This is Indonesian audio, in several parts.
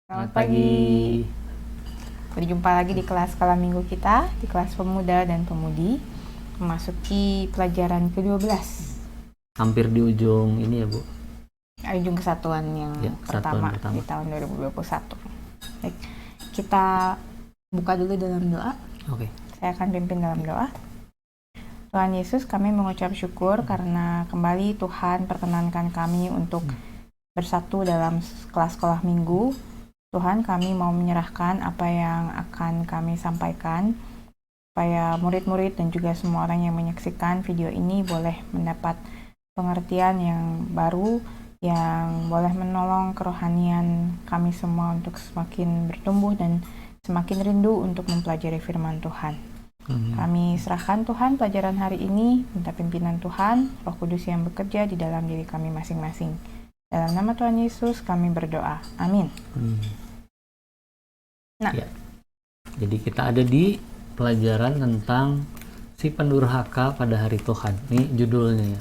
Selamat Selamat pagi. pagi. Berjumpa lagi di kelas skala minggu kita, di kelas pemuda dan pemudi, memasuki pelajaran ke-12. Hampir di ujung ini ya, Bu. Ujung kesatuan yang Ya, kesatuan pertama pertama. di tahun 2021. Baik, kita buka dulu dalam doa. Oke. Saya akan pimpin dalam doa. Tuhan Yesus, kami mengucap syukur karena kembali Tuhan perkenankan kami untuk bersatu dalam kelas sekolah minggu. Tuhan, kami mau menyerahkan apa yang akan kami sampaikan supaya murid-murid dan juga semua orang yang menyaksikan video ini boleh mendapat pengertian yang baru yang boleh menolong kerohanian kami semua untuk semakin bertumbuh dan semakin rindu untuk mempelajari firman Tuhan. Kami serahkan Tuhan pelajaran hari ini, minta pimpinan Tuhan, Roh Kudus yang bekerja di dalam diri kami masing-masing. Dalam nama Tuhan Yesus kami berdoa. Amin. Nah, Ya. Jadi kita ada di pelajaran tentang si pendurhaka pada hari Tuhan. Ini judulnya ya.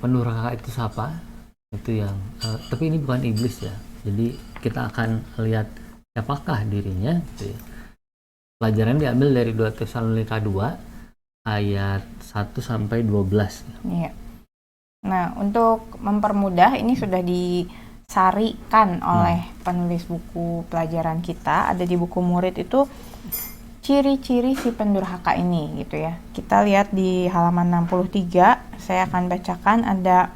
Pendurhaka itu siapa? Itu yang tapi ini bukan iblis ya. Jadi kita akan lihat siapakah dirinya gitu ya. Pelajaran diambil dari 2 Tesalonika 2 ayat 1 sampai 12. iya. Nah, untuk mempermudah ini sudah disarikan oleh penulis buku pelajaran kita, ada di buku murid itu ciri-ciri si pendurhaka ini gitu ya. Kita lihat di halaman 63, saya akan bacakan ada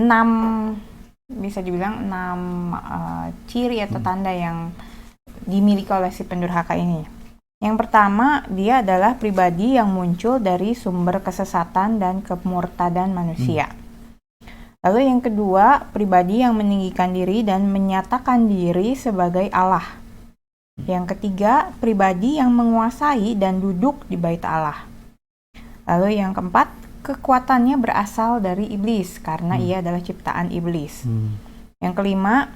6 bisa dibilang 6 ciri atau tanda yang dimiliki oleh si pendurhaka ini. Yang pertama, dia adalah pribadi yang muncul dari sumber kesesatan dan kemurtadan manusia. Lalu yang kedua, pribadi yang meninggikan diri dan menyatakan diri sebagai Allah. Yang ketiga, pribadi yang menguasai dan duduk di bait Allah. Lalu yang keempat, kekuatannya berasal dari iblis karena ia adalah ciptaan iblis. Yang kelima,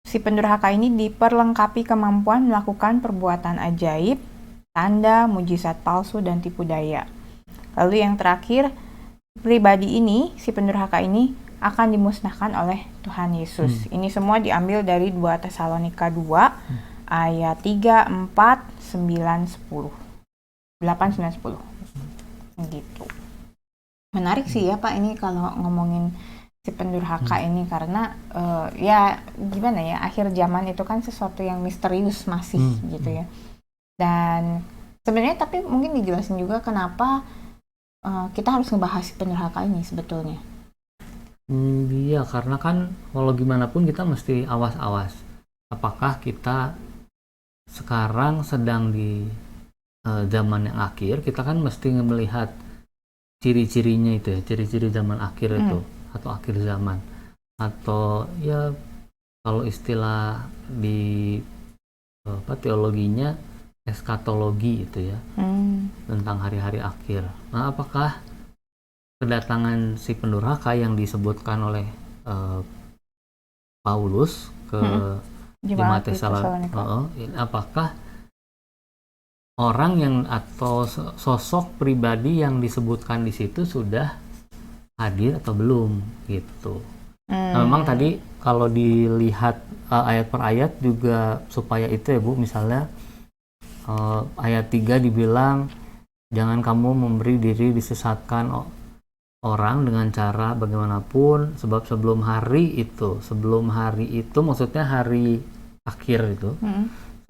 si pendurhaka ini diperlengkapi kemampuan melakukan perbuatan ajaib, tanda, mujizat palsu, dan tipu daya. Lalu yang terakhir, pribadi ini, si pendurhaka ini akan dimusnahkan oleh Tuhan Yesus. Ini semua diambil dari 2 Tesalonika 2 ayat 3, 4, 9, 10. 8, 9, 10. Gitu. Menarik sih ya Pak ini kalau ngomongin si pendurhaka ini karena ya gimana ya, akhir zaman itu kan sesuatu yang misterius masih gitu ya. Dan sebenarnya tapi mungkin dijelasin juga kenapa kita harus ngebahas si pendurhaka ini sebetulnya. Iya, karena kan walau gimana pun kita mesti awas-awas. Apakah kita sekarang sedang di zaman yang akhir, kita kan mesti melihat ciri-cirinya itu ya, ciri-ciri zaman akhir itu atau akhir zaman. Atau ya kalau istilah di teologinya eskatologi itu ya, tentang hari-hari akhir. Nah, apakah kedatangan si pendurhaka yang disebutkan oleh Paulus ke jemaat Tesalonika, apakah orang yang atau sosok pribadi yang disebutkan di situ sudah hadir atau belum gitu. Nah, memang tadi kalau dilihat ayat per ayat juga supaya itu ya Bu, misalnya ayat 3 dibilang jangan kamu memberi diri disesatkan orang dengan cara bagaimanapun, sebab sebelum hari itu maksudnya hari akhir itu,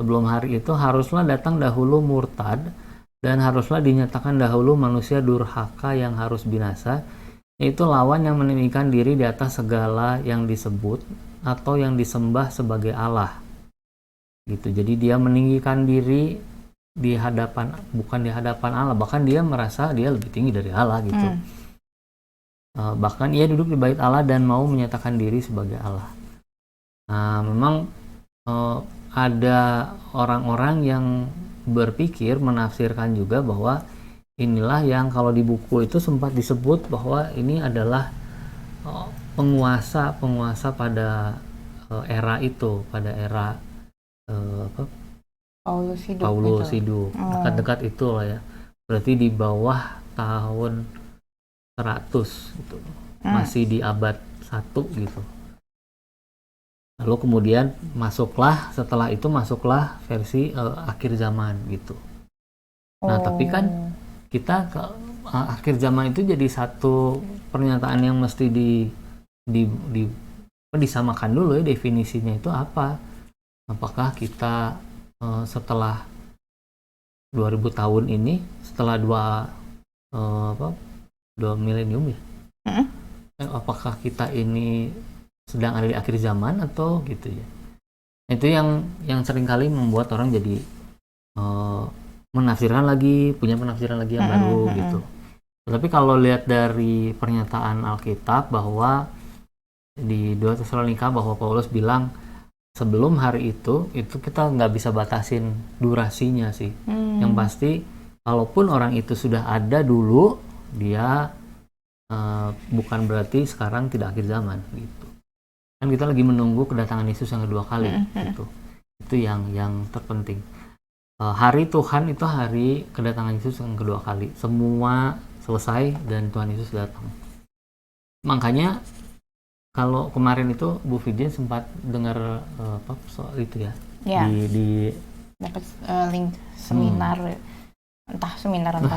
sebelum hari itu haruslah datang dahulu murtad dan haruslah dinyatakan dahulu manusia durhaka yang harus binasa, yaitu lawan yang meninggikan diri di atas segala yang disebut atau yang disembah sebagai Allah gitu. Jadi dia meninggikan diri di hadapan, bukan di hadapan Allah, bahkan dia merasa dia lebih tinggi dari Allah gitu. Bahkan ia duduk di bait Allah dan mau menyatakan diri sebagai Allah. Nah, memang ada orang-orang yang berpikir, menafsirkan juga bahwa inilah yang kalau di buku itu sempat disebut bahwa ini adalah penguasa pada era itu, pada era Paulus hidup. Dekat-dekat itu lah ya. Berarti di bawah tahun 100 gitu. Masih di abad 1 gitu. Lalu kemudian setelah itu masuklah versi akhir zaman gitu. Nah, tapi kan kita akhir zaman itu jadi satu pernyataan yang mesti disamakan dulu ya, definisinya itu apa. Apakah kita setelah 2000 tahun ini, setelah dua milenium ya, apakah kita ini sedang ada di akhir zaman atau gitu ya. Itu yang seringkali membuat orang jadi punya penafsiran lagi yang baru gitu. Tapi kalau lihat dari pernyataan Alkitab bahwa di 2 Tesalonika bahwa Paulus bilang sebelum hari itu kita nggak bisa batasin durasinya sih. Yang pasti kalaupun orang itu sudah ada dulu, dia bukan berarti sekarang tidak akhir zaman gitu. Kan kita lagi menunggu kedatangan Yesus yang kedua kali gitu. Itu yang terpenting. Hari Tuhan itu hari kedatangan Yesus yang kedua kali. Semua selesai dan Tuhan Yesus datang. Makanya kalau kemarin itu Bu Vidin sempat dengar soal itu ya. Di dapat link seminar, entah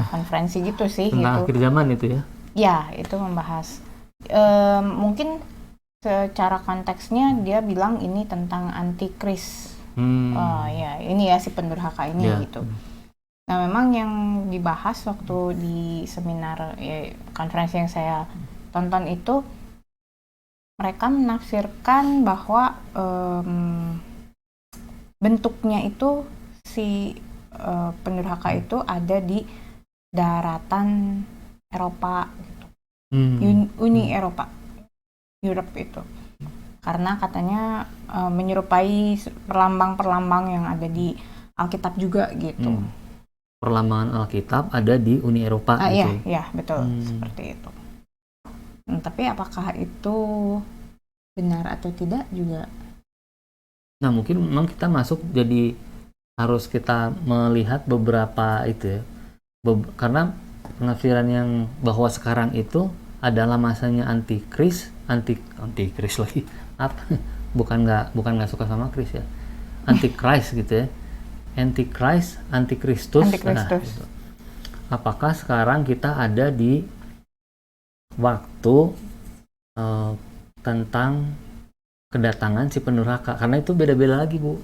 konferensi gitu sih. Tentang akhir zaman itu ya. Ya, itu membahas. Mungkin secara konteksnya dia bilang ini tentang antikris. Ya, ini ya si pendurhaka ini gitu. Nah, memang yang dibahas waktu di seminar konferensi yang saya tonton itu, mereka menafsirkan bahwa bentuknya itu si pendurhaka itu ada di daratan Eropa gitu. Uni Eropa, Europe itu. Karena katanya menyerupai perlambang-perlambang yang ada di Alkitab juga gitu. Perlambangan Alkitab ada di Uni Eropa gitu. Iya, betul. Seperti itu. Tapi apakah itu benar atau tidak juga? Nah, mungkin memang kita masuk jadi harus kita melihat beberapa itu ya. Karena penafsiran yang bahwa sekarang itu adalah masanya antikris lagi. Apa? Bukan nggak suka sama Kris ya. Antikris gitu ya. Antikristus. Nah, gitu. Apakah sekarang kita ada di waktu tentang kedatangan si pendurhaka? Karena itu beda-beda lagi, Bu.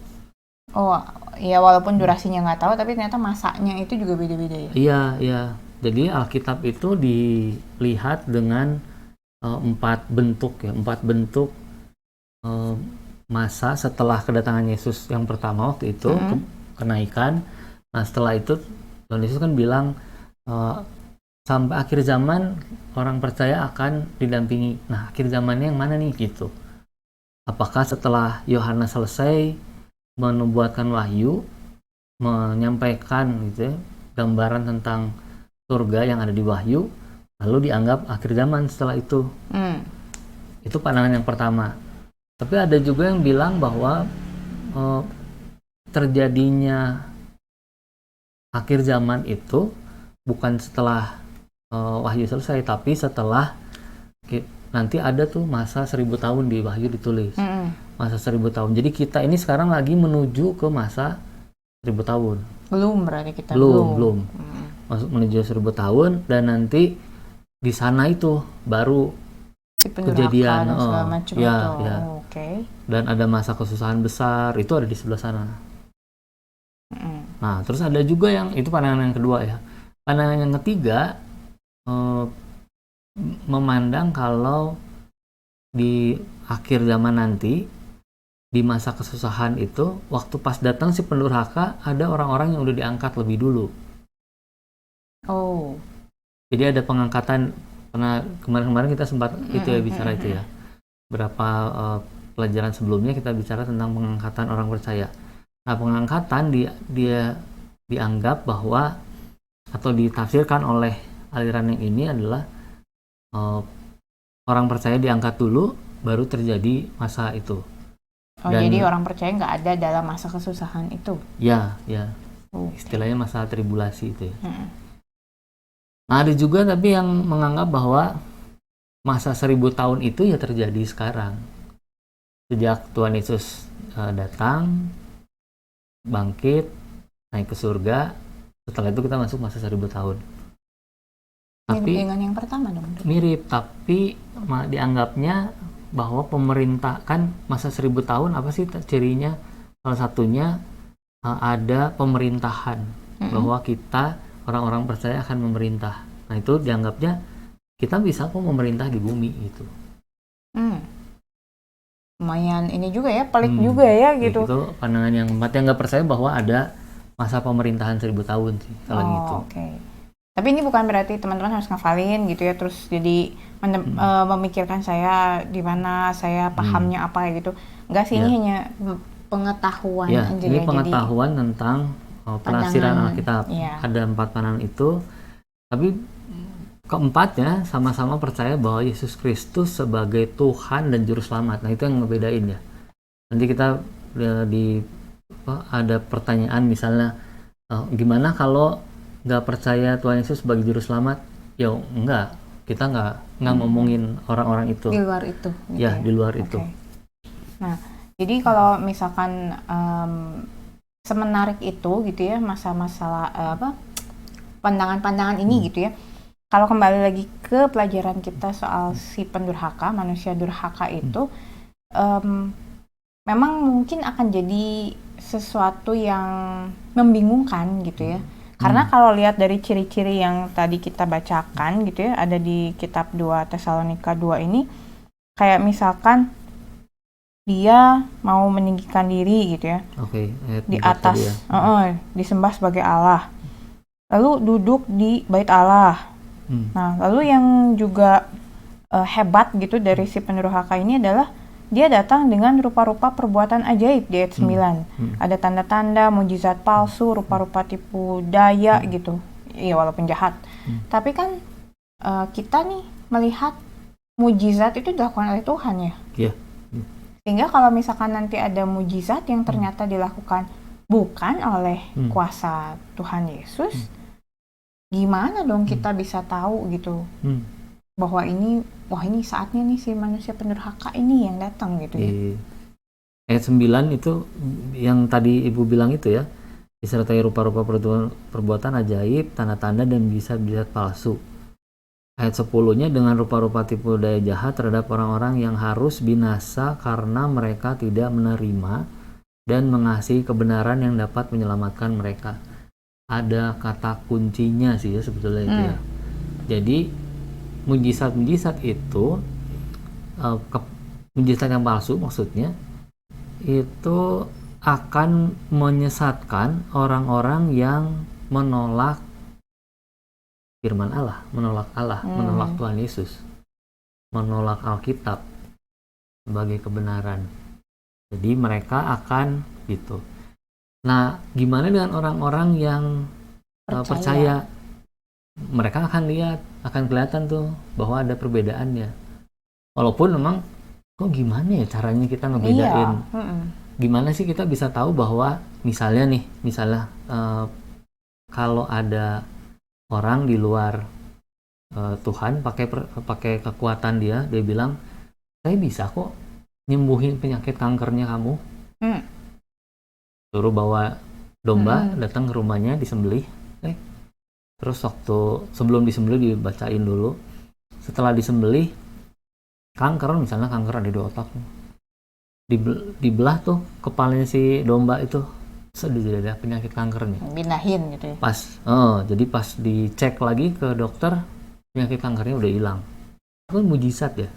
Oh, ya walaupun durasinya nggak tahu, tapi ternyata masanya itu juga beda-beda ya? Iya. Jadi Alkitab itu dilihat dengan 4 bentuk masa setelah kedatangan Yesus yang pertama waktu itu, kenaikan. Nah, setelah itu Tuhan Yesus kan bilang sampai akhir zaman orang percaya akan didampingi. Nah, akhir zamannya yang mana nih gitu? Apakah setelah Yohanes selesai menubuatkan wahyu, menyampaikan gitu ya, gambaran tentang surga yang ada di wahyu, lalu dianggap akhir zaman setelah itu? Itu pandangan yang pertama. Tapi ada juga yang bilang bahwa terjadinya akhir zaman itu bukan setelah wahyu selesai, tapi setelah nanti ada tuh masa 1000 tahun di wahyu ditulis. Masa 1000 tahun. Jadi kita ini sekarang lagi menuju ke masa 1000 tahun. Belum berarti kita belum. Masuk menuju 1000 tahun, dan nanti di sana itu baru kejadian segala macam ya. Okay. Dan ada masa kesusahan besar, itu ada di sebelah sana. Nah, terus ada juga yang itu pandangan yang kedua ya. Pandangan yang ketiga memandang kalau di akhir zaman nanti, di masa kesusahan itu, waktu pas datang si pendurhaka, ada orang-orang yang udah diangkat lebih dulu. Jadi ada pengangkatan. Karena kemarin-kemarin kita sempat bicara itu ya. Berapa pelajaran sebelumnya kita bicara tentang pengangkatan orang percaya. Nah, pengangkatan dia dianggap bahwa atau ditafsirkan oleh aliran yang ini adalah orang percaya diangkat dulu, baru terjadi masa itu. Jadi orang percaya nggak ada dalam masa kesusahan itu? Ya. Istilahnya masa tribulasi itu ya. Nah, ada juga tapi yang menganggap bahwa masa 1000 tahun itu ya terjadi sekarang. sejak Tuhan Yesus datang, bangkit, naik ke surga, setelah itu kita masuk masa 1000 tahun. Tapi mirip dengan yang pertama dong. Mirip, tapi dianggapnya bahwa pemerintah kan masa 1000 tahun apa sih cirinya? Salah satunya ada pemerintahan, bahwa kita orang-orang percaya akan memerintah. Nah itu dianggapnya kita bisa kok memerintah di bumi itu. Lumayan ini juga ya, pelik juga ya gitu. Itu pandangan yang nggak percaya bahwa ada masa pemerintahan 1000 tahun sih kalau gitu. Okay. Tapi ini bukan berarti teman-teman harus ngafalin gitu ya, terus jadi memikirkan saya di mana, saya pahamnya apa gitu. Enggak sih, ini hanya pengetahuan ya, aja. Ini pengetahuan jadi, tentang penafsiran Alkitab. Ada 4 pandangan itu. Tapi keempatnya sama-sama percaya bahwa Yesus Kristus sebagai Tuhan dan Juru Selamat. Nah itu yang ngebedain ya. Nanti kita ada pertanyaan misalnya, gimana kalau nggak percaya Tuhan Yesus sebagai Juru Selamat? Ya enggak, kita nggak ngomongin orang-orang itu. Di luar itu. Gitu ya, di luar itu. Nah, jadi kalau misalkan semenarik itu gitu ya, masalah pandangan-pandangan ini gitu ya. Kalau kembali lagi ke pelajaran kita soal si pendurhaka, manusia durhaka itu, memang mungkin akan jadi sesuatu yang membingungkan gitu ya. Karena kalau lihat dari ciri-ciri yang tadi kita bacakan gitu ya, ada di kitab 2 Tesalonika 2 ini, kayak misalkan dia mau meninggikan diri gitu ya, di atas, disembah sebagai Allah, lalu duduk di bait Allah. Nah, lalu yang juga hebat gitu dari si pendurhaka ini adalah dia datang dengan rupa-rupa perbuatan ajaib di ayat 9. Ada tanda-tanda, mujizat palsu, rupa-rupa tipu daya gitu. Iya, walaupun jahat. Tapi kan kita nih melihat mujizat itu dilakukan oleh Tuhan ya. Iya. Sehingga kalau misalkan nanti ada mujizat yang ternyata dilakukan bukan oleh kuasa Tuhan Yesus, gimana dong kita bisa tahu gitu bahwa ini saatnya nih si manusia pendurhaka ini yang datang gitu ya. Ayat 9 itu yang tadi Ibu bilang itu ya, disertai rupa-rupa perbuatan ajaib, tanda-tanda dan bisa-bisa palsu. Ayat 10-nya dengan rupa-rupa tipu daya jahat terhadap orang-orang yang harus binasa karena mereka tidak menerima dan mengasihi kebenaran yang dapat menyelamatkan mereka. Ada kata kuncinya sih ya sebetulnya itu ya. Jadi mujizat-mujizat itu, mujizat yang palsu maksudnya, itu akan menyesatkan orang-orang yang menolak firman Allah, menolak Tuhan Yesus, menolak Alkitab sebagai kebenaran. Jadi mereka akan gitu. Nah, gimana dengan orang-orang yang percaya? Mereka akan lihat, akan kelihatan tuh bahwa ada perbedaannya. Walaupun memang kok gimana ya caranya kita ngebedain? Gimana sih kita bisa tahu bahwa misalnya kalau ada orang di luar Tuhan pakai kekuatan dia bilang, saya bisa kok nyembuhin penyakit kankernya kamu. Suruh bawa domba, datang ke rumahnya, disembelih. Terus sebelum disembelih dibacain dulu. Setelah disembelih, misalnya kanker ada di otak. Dibelah tuh kepalanya si domba itu, sudah ada penyakit kankernya. Bindahin gitu ya. Jadi pas dicek lagi ke dokter, penyakit kankernya udah hilang. Itu kan mujizat ya.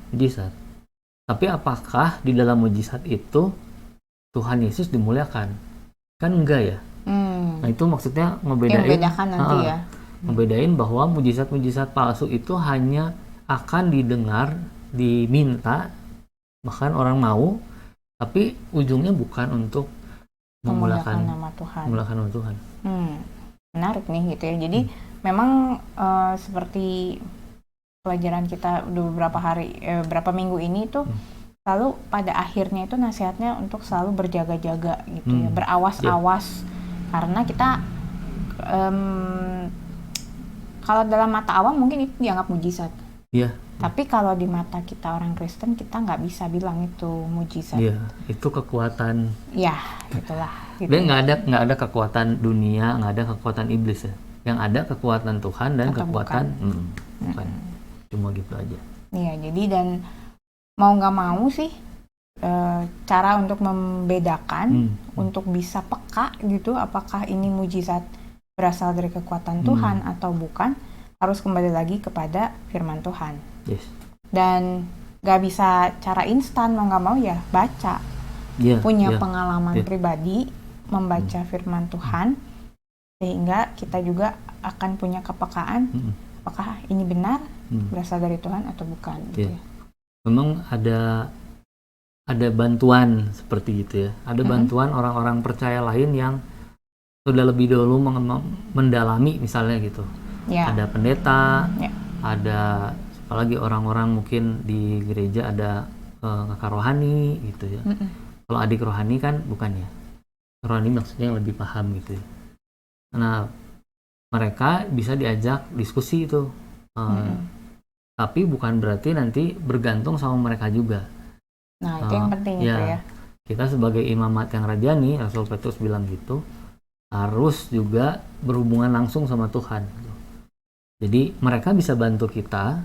Mujizat. Tapi apakah di dalam mujizat itu Tuhan Yesus dimuliakan? Kan enggak ya. Nah itu maksudnya membedakan nanti ya. Membedain bahwa mujizat-mujizat palsu itu hanya akan didengar, diminta, bahkan orang mau, tapi ujungnya bukan untuk memuliakan nama Tuhan. Memuliakan nama Tuhan. Menarik nih gitu ya. Jadi memang seperti pelajaran kita udah beberapa minggu ini tuh selalu pada akhirnya itu nasihatnya untuk selalu berjaga-jaga gitu ya, berawas-awas. Karena kita kalau dalam mata awam mungkin itu dianggap mujizat. Iya. Tapi kalau di mata kita orang Kristen, kita nggak bisa bilang itu mujizat. Iya, itu kekuatan. Ya, itulah. Gitu. Dan nggak ada kekuatan dunia, nggak ada kekuatan iblis ya. Yang ada kekuatan Tuhan dan Atau kekuatan bukan. Cuma gitu aja. Iya, jadi dan mau nggak mau sih cara untuk membedakan, untuk bisa peka gitu, apakah ini mujizat berasal dari kekuatan Tuhan atau bukan, harus kembali lagi kepada firman Tuhan. Yes. Dan nggak bisa cara instan, mau nggak mau ya baca. Punya pengalaman pribadi membaca firman Tuhan, sehingga kita juga akan punya kepekaan apakah ini benar berasal dari Tuhan atau bukan gitu ya. Memang ada bantuan seperti itu ya. Ada bantuan orang-orang percaya lain yang sudah lebih dulu mendalami misalnya gitu. Ada pendeta, ada apalagi orang-orang mungkin di gereja ada kakak rohani gitu ya. Kalau adik rohani kan bukan ya. Rohani maksudnya yang lebih paham gitu ya. Nah, mereka bisa diajak diskusi itu. Tapi bukan berarti nanti bergantung sama mereka juga. Nah, itu yang penting itu ya. Kita sebagai imamat yang rajani, Rasul Petrus bilang gitu, harus juga berhubungan langsung sama Tuhan. Jadi mereka bisa bantu kita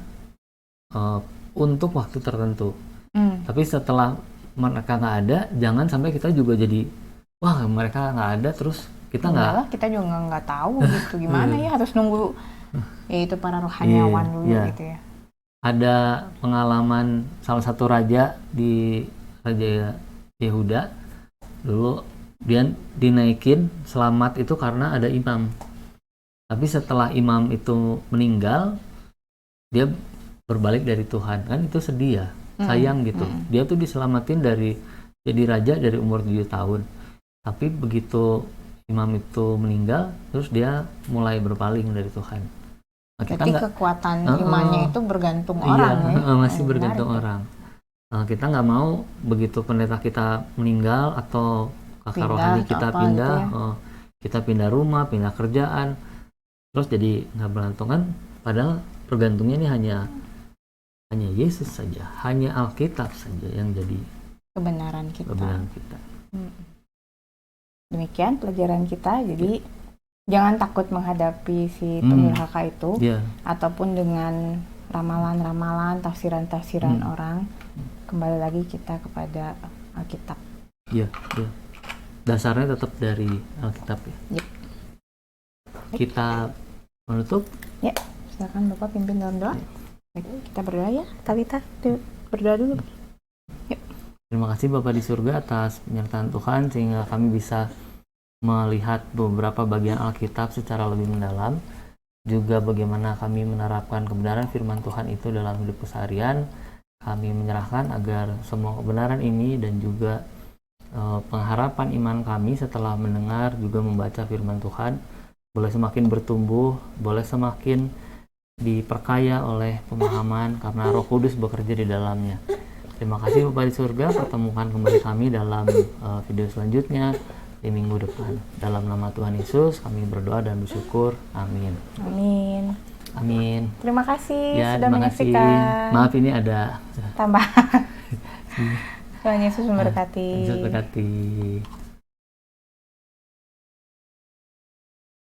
untuk waktu tertentu. Tapi setelah mereka nggak ada, jangan sampai kita juga jadi wah mereka nggak ada terus kita nggak. Kita juga nggak tahu gitu gimana ya, harus nunggu yaitu para rohaniawan dulu gitu ya. Ada pengalaman salah satu raja di Raja Yehuda dulu, dia dinaikin selamat itu karena ada imam. Tapi setelah imam itu meninggal, dia berbalik dari Tuhan. Kan itu sedih ya, sayang gitu. Dia tuh diselamatin dari jadi raja dari umur 7 tahun. Tapi begitu imam itu meninggal, terus dia mulai berpaling dari Tuhan. Nah, jadi kekuatan imannya itu bergantung orang ya? Masih bergantung orang. Kita nggak mau begitu pendeta kita meninggal atau kakak rohani kita pindah, gitu ya? Kita pindah rumah, pindah kerjaan, terus jadi nggak bergantung kan? Padahal bergantungnya ini hanya Yesus saja, hanya Alkitab saja yang jadi kebenaran kita. Demikian pelajaran kita. Jadi jangan takut menghadapi si pendurhaka itu, ataupun dengan ramalan-ramalan, tafsiran-tafsiran orang. Kembali lagi kita kepada Alkitab. Iya. Dasarnya tetap dari Alkitab ya. Kita menutup. Ya, silakan Bapak pimpin dalam doa. Baik, kita berdoa ya, Talita. Berdoa dulu. Yuk. Terima kasih Bapak di surga atas penyertaan Tuhan sehingga kami bisa melihat beberapa bagian Alkitab secara lebih mendalam, juga bagaimana kami menerapkan kebenaran firman Tuhan itu dalam hidup keseharian. Kami menyerahkan agar semua kebenaran ini dan juga pengharapan iman kami setelah mendengar juga membaca firman Tuhan boleh semakin bertumbuh, boleh semakin diperkaya oleh pemahaman karena Roh Kudus bekerja di dalamnya. Terima kasih Bapak di surga, pertemukan kembali kami dalam video selanjutnya di minggu depan. Dalam nama Tuhan Yesus kami berdoa dan bersyukur. Amin. Terima kasih ya, sudah menyaksikan. Maaf ini ada tambahan. Tuhan Yesus memberkati. Yesus memberkati.